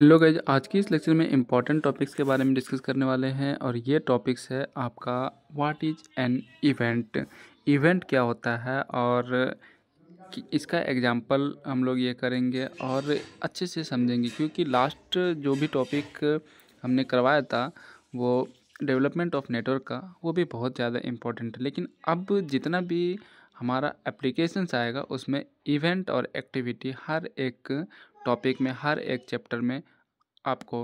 Hello guys, आज की इस लेक्चर में इम्पॉर्टेंट टॉपिक्स के बारे में डिस्कस करने वाले हैं और ये टॉपिक्स है आपका what is an event. Event क्या होता है और इसका एग्जांपल हम लोग ये करेंगे और अच्छे से समझेंगे, क्योंकि लास्ट जो भी टॉपिक हमने करवाया था वो डेवलपमेंट ऑफ नेटवर्क का, वो भी बहुत ज़्यादा इम्पोर्टेंट है। लेकिन अब जितना भी हमारा एप्लीकेशंस आएगा उसमें इवेंट और एक्टिविटी हर एक टॉपिक में, हर एक चैप्टर में आपको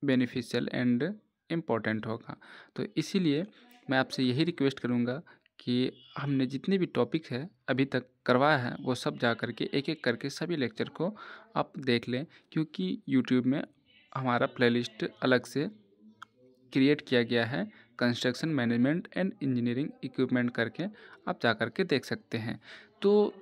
बेनिफिशियल एंड इम्पोर्टेंट होगा। तो इसीलिए मैं आपसे यही रिक्वेस्ट करूँगा कि हमने जितने भी टॉपिक है अभी तक करवाया है वो सब जा करके एक एक करके सभी लेक्चर को आप देख लें, क्योंकि यूट्यूब में हमारा प्लेलिस्ट अलग से क्रिएट किया गया है, construction management and engineering equipment करके आप जा कर के देख सकते हैं। तो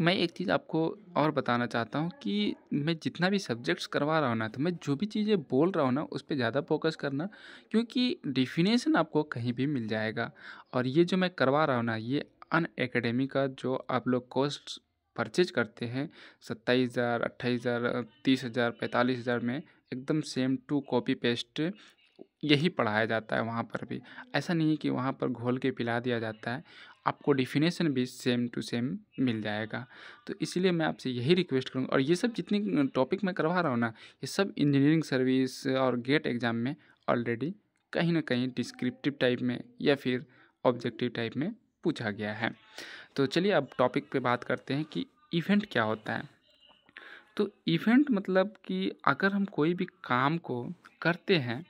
मैं एक चीज़ आपको और बताना चाहता हूँ कि मैं जितना भी सब्जेक्ट्स करवा रहा हूँ ना, तो मैं जो भी चीज़ें बोल रहा हूँ ना उस पे ज़्यादा फोकस करना, क्योंकि डिफिनेशन आपको कहीं भी मिल जाएगा। और ये जो मैं करवा रहा हूँ ना, ये अन एकेडमी का जो आप लोग कोर्स परचेज करते हैं 27,000, 28,000, 30,000, 45,000 में, एकदम सेम टू कॉपी पेस्ट यही पढ़ाया जाता है वहाँ पर भी। ऐसा नहीं है कि वहाँ पर घोल के पिला दिया जाता है, आपको डेफिनेशन भी सेम टू सेम मिल जाएगा। तो इसीलिए मैं आपसे यही रिक्वेस्ट करूँगा, और ये सब जितनी टॉपिक मैं करवा रहा हूँ ना, ये सब इंजीनियरिंग सर्विस और गेट एग्ज़ाम में ऑलरेडी कहीं ना कहीं डिस्क्रिप्टिव टाइप में या फिर ऑब्जेक्टिव टाइप में पूछा गया है। तो चलिए अब टॉपिक पे बात करते हैं कि इवेंट क्या होता है। तो इवेंट मतलब कि अगर हम कोई भी काम को करते हैं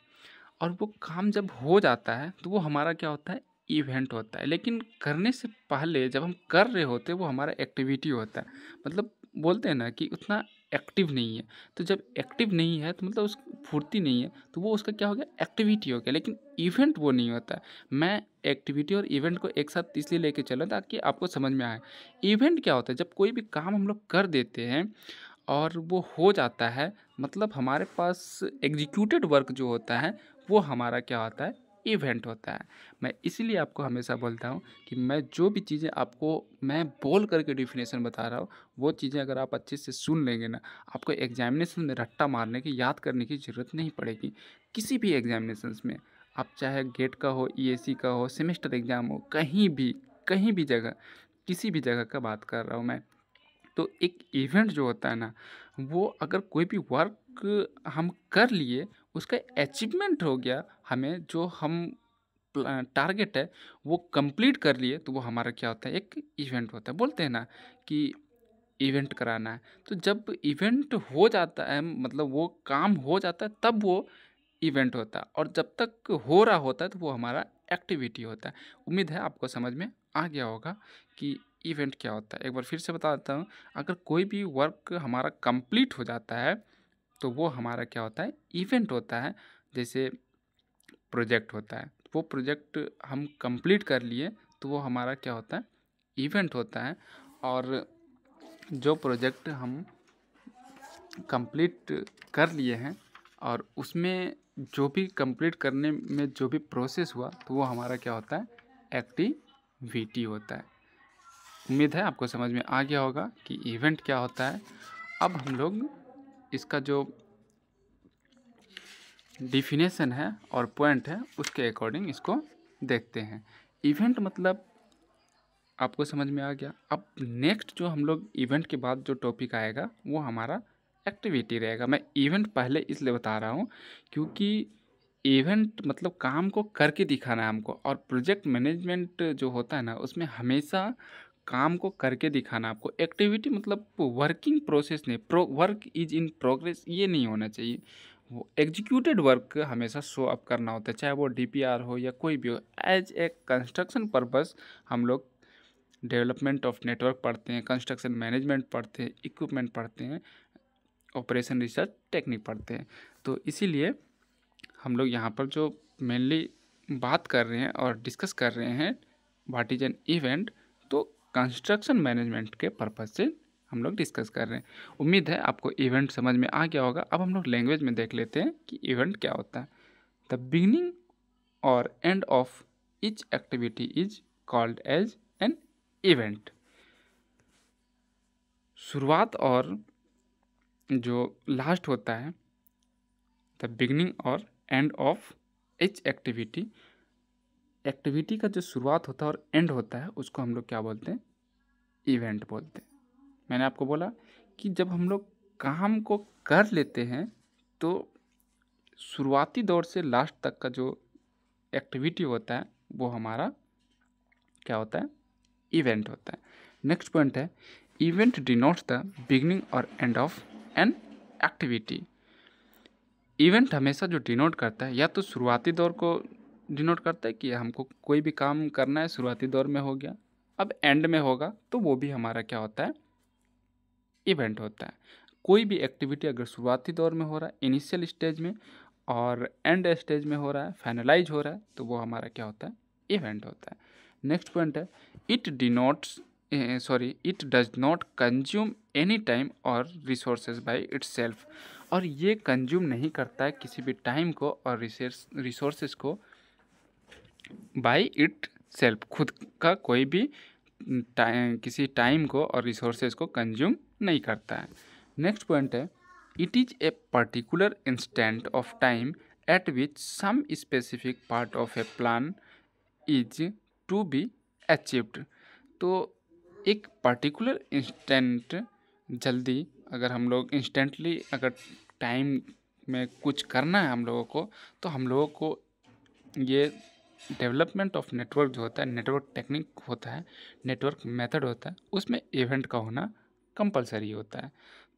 और वो काम जब हो जाता है तो वो हमारा क्या होता है, इवेंट होता है। लेकिन करने से पहले जब हम कर रहे होते हैं वो हमारा एक्टिविटी होता है। मतलब बोलते हैं ना कि उतना एक्टिव नहीं है। तो जब एक्टिव नहीं है तो मतलब उस फुर्ती नहीं है, तो वो उसका क्या हो गया, एक्टिविटी हो गया। लेकिन इवेंट वो नहीं होता है। मैं एक्टिविटी और इवेंट को एक साथ इसलिए लेके चला ताकि आपको समझ में आए। इवेंट क्या होता है, जब कोई भी काम हम लोग कर देते हैं और वो हो जाता है, मतलब हमारे पास एग्जीक्यूटेड वर्क जो होता है वो हमारा क्या होता है, इवेंट होता है। मैं इसीलिए आपको हमेशा बोलता हूँ कि मैं जो भी चीज़ें आपको मैं बोल करके डेफिनेशन बता रहा हूँ, वो चीज़ें अगर आप अच्छे से सुन लेंगे ना, आपको एग्जामिनेशन में रट्टा मारने की, याद करने की ज़रूरत नहीं पड़ेगी। किसी भी एग्जामिनेशंस में, आप चाहे गेट का हो, ईएसी का हो, सेमेस्टर एग्ज़ाम हो, कहीं भी जगह, किसी भी जगह का बात कर रहा हूँ मैं। तो एक इवेंट जो होता है ना, वो अगर कोई भी वर्क हम कर लिए, उसका अचीवमेंट हो गया, हमें जो हम टारगेट है वो कंप्लीट कर लिए, तो वो हमारा क्या होता है, एक इवेंट होता है। बोलते हैं ना कि इवेंट कराना है, तो जब इवेंट हो जाता है, मतलब वो काम हो जाता है, तब वो इवेंट होता है। और जब तक हो रहा होता है तो वो हमारा एक्टिविटी होता है। उम्मीद है आपको समझ में आ गया होगा कि इवेंट क्या होता है। एक बार फिर से बता देता हूँ, अगर कोई भी वर्क हमारा कंप्लीट हो जाता है तो वो हमारा क्या होता है, इवेंट होता है। जैसे प्रोजेक्ट होता है, वो प्रोजेक्ट हम कंप्लीट कर लिए तो वो हमारा क्या होता है, इवेंट होता है। और जो प्रोजेक्ट हम कंप्लीट कर लिए हैं और उसमें जो भी कंप्लीट करने में जो भी प्रोसेस हुआ, तो वो हमारा क्या होता है, एक्टिविटी होता है। उम्मीद है आपको समझ में आ गया होगा कि इवेंट क्या होता है। अब हम लोग इसका जो डिफिनेशन है और पॉइंट है उसके अकॉर्डिंग इसको देखते हैं। इवेंट मतलब आपको समझ में आ गया। अब नेक्स्ट जो हम लोग इवेंट के बाद जो टॉपिक आएगा वो हमारा एक्टिविटी रहेगा। मैं इवेंट पहले इसलिए बता रहा हूँ क्योंकि इवेंट मतलब काम को करके दिखाना है हमको, और प्रोजेक्ट मैनेजमेंट जो होता है ना उसमें हमेशा काम को करके दिखाना आपको। एक्टिविटी मतलब वर्किंग प्रोसेस नहीं, वर्क इज इन प्रोग्रेस ये नहीं होना चाहिए। वो एग्जीक्यूटेड वर्क हमेशा शो अप करना होता है, चाहे वो डीपीआर हो या कोई भी हो। एज ए कंस्ट्रक्शन पर्पस हम लोग डेवलपमेंट ऑफ नेटवर्क पढ़ते हैं, कंस्ट्रक्शन मैनेजमेंट पढ़ते हैं, इक्विपमेंट पढ़ते हैं, ऑपरेशन रिसर्च टेक्निक पढ़ते हैं। तो इसीलिए हम लोग यहाँ पर जो मेनली बात कर रहे हैं और डिस्कस कर रहे हैं व्हाट इज एन इवेंट, तो कंस्ट्रक्शन मैनेजमेंट के पर्पज़ से हम लोग डिस्कस कर रहे हैं। उम्मीद है आपको इवेंट समझ में आ गया होगा। अब हम लोग लैंग्वेज में देख लेते हैं कि इवेंट क्या होता है। द बिगिनिंग और end of each activity is called as an event. शुरुआत और जो लास्ट होता है द बिगनिंग और end of each activity. Activity का जो शुरुआत होता है और एंड होता है उसको हम लोग क्या बोलते हैं? इवेंट बोलते हैं। मैंने आपको बोला कि जब हम लोग काम को कर लेते हैं तो शुरुआती दौर से लास्ट तक का जो एक्टिविटी होता है वो हमारा क्या होता है? इवेंट होता है। नेक्स्ट पॉइंट है इवेंट डिनोट्स द बिगनिंग और end of an activity. Event हमेशा जो डिनोट करता है या तो शुरुआती दौर को डिनोट करता है कि हमको कोई भी काम करना है शुरुआती दौर में हो गया, अब एंड में होगा तो वो भी हमारा क्या होता है? इवेंट होता है। कोई भी एक्टिविटी अगर शुरुआती दौर में हो रहा है इनिशियल स्टेज में और एंड स्टेज में हो रहा है फाइनलाइज हो रहा है तो वो हमारा क्या होता है? इवेंट होता है। नेक्स्ट पॉइंट है it denotes it does not consume any time और रिसोर्सेज बाय इटसेल्फ। और ये कंज्यूम नहीं करता है किसी भी टाइम को और रिसोर्सेज को बाय इट सेल्फ, खुद का कोई भी किसी टाइम को और रिसोर्सेज को कंज्यूम नहीं करता है। नेक्स्ट पॉइंट है it is a particular instant of time at which some specific part of a plan is to be achieved. तो एक पर्टिकुलर इंस्टेंट, जल्दी अगर हम लोग इंस्टेंटली अगर टाइम में कुछ करना है हम लोगों को तो हम लोगों को ये डेवलपमेंट ऑफ नेटवर्क जो होता है, नेटवर्क टेक्निक होता है, नेटवर्क मेथड होता है, उसमें इवेंट का होना कंपलसरी होता है।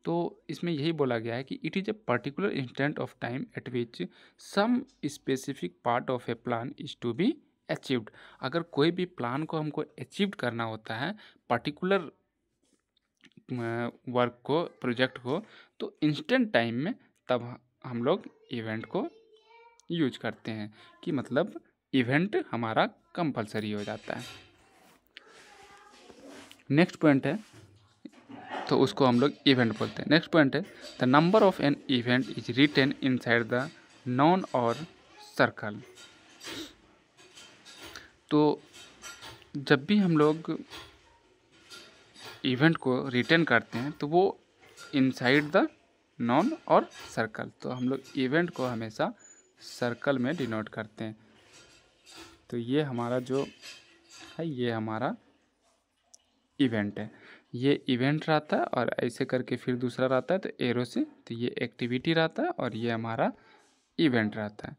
तो इसमें यही बोला गया है कि it is a particular instant of time at which some specific part of a plan is to be achieved. अगर कोई भी प्लान को हमको अचीव करना होता है पर्टिकुलर वर्क को, प्रोजेक्ट को, तो इंस्टेंट टाइम में तब हम लोग इवेंट को यूज करते हैं कि मतलब इवेंट हमारा कंपलसरी हो जाता है। नेक्स्ट पॉइंट है तो उसको हम लोग इवेंट बोलते हैं। नेक्स्ट पॉइंट है the number of an event is written inside the node और सर्कल। तो जब भी हम लोग इवेंट को रिटेन करते हैं तो वो इनसाइड द नॉन और सर्कल, तो हम लोग इवेंट को हमेशा सर्कल में डिनोट करते हैं। तो ये हमारा जो है ये हमारा इवेंट है, ये इवेंट रहता है और ऐसे करके फिर दूसरा रहता है तो एरो से, तो ये एक्टिविटी रहता है और ये हमारा इवेंट रहता है।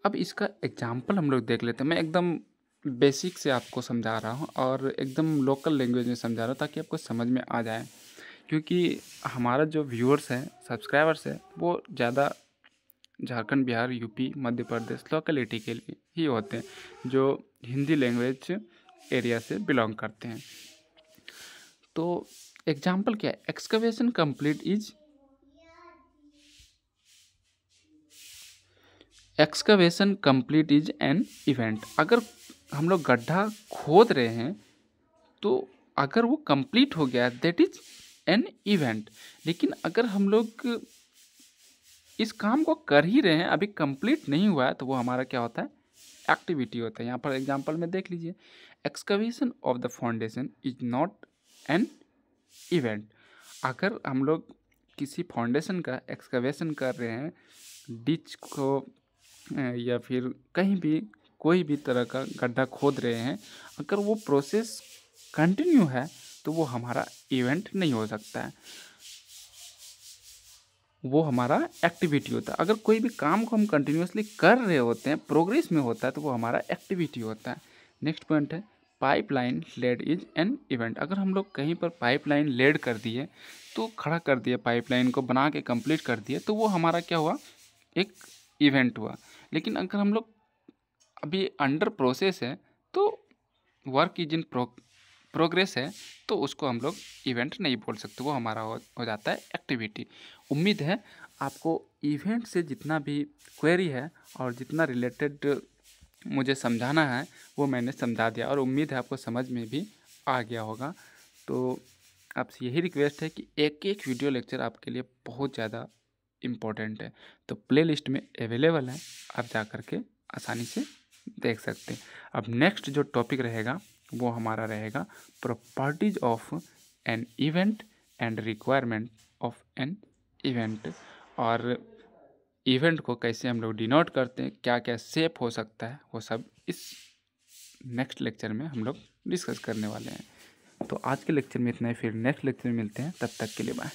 अब इसका एग्जांपल हम लोग देख लेते हैं। मैं एकदम बेसिक से आपको समझा रहा हूँ और एकदम लोकल लैंग्वेज में समझा रहा हूँ ताकि आपको समझ में आ जाए, क्योंकि हमारा जो व्यूअर्स हैं, सब्सक्राइबर्स हैं, वो ज़्यादा झारखंड, बिहार, यूपी, मध्य प्रदेश लोकेलिटी के लिए ही होते हैं जो हिंदी लैंग्वेज एरिया से बिलोंग करते हैं। तो एग्जाम्पल क्या है? Excavation complete is excavation complete is an event. अगर हम लोग गड्ढा खोद रहे हैं तो अगर वो कंप्लीट हो गया दैट इज एन इवेंट। लेकिन अगर हम लोग इस काम को कर ही रहे हैं, अभी कंप्लीट नहीं हुआ है, तो वो हमारा क्या होता है? एक्टिविटी होता है। यहाँ पर एग्जांपल में देख लीजिए, excavation of the foundation is not an event. अगर हम लोग किसी फाउंडेशन का एक्सकवेशन कर रहे हैं, डिच को या फिर कहीं भी कोई भी तरह का गड्ढा खोद रहे हैं, अगर वो प्रोसेस कंटिन्यू है तो वो हमारा इवेंट नहीं हो सकता है, वो हमारा एक्टिविटी होता है। अगर कोई भी काम को हम कंटिन्यूसली कर रहे होते हैं, प्रोग्रेस में होता है, तो वो हमारा एक्टिविटी होता है। नेक्स्ट पॉइंट है pipeline lead is an event. अगर हम लोग कहीं पर पाइपलाइन लेड कर दिए, तो खड़ा कर दिए, पाइपलाइन को बना के कंप्लीट कर दिए, तो वो हमारा क्या हुआ? एक इवेंट हुआ। लेकिन अगर हम लोग अभी अंडर प्रोसेस है तो वर्क इज इन प्रोग्रेस है, तो उसको हम लोग इवेंट नहीं बोल सकते, वो हमारा हो जाता है एक्टिविटी। उम्मीद है आपको इवेंट से जितना भी क्वेरी है और जितना रिलेटेड मुझे समझाना है वो मैंने समझा दिया, और उम्मीद है आपको समझ में भी आ गया होगा। तो आपसे यही रिक्वेस्ट है कि एक एक वीडियो लेक्चर आपके लिए बहुत ज़्यादा इम्पोर्टेंट है, तो प्लेलिस्ट में अवेलेबल है, आप जा कर के आसानी से देख सकते हैं। अब नेक्स्ट जो टॉपिक रहेगा वो हमारा रहेगा properties of an event and requirement of an event. और इवेंट को कैसे हम लोग डिनोट करते हैं, क्या क्या शेप हो सकता है, वो सब इस नेक्स्ट लेक्चर में हम लोग डिस्कस करने वाले हैं। तो आज के लेक्चर में इतना ही, फिर नेक्स्ट लेक्चर में मिलते हैं, तब तक के लिए बाय।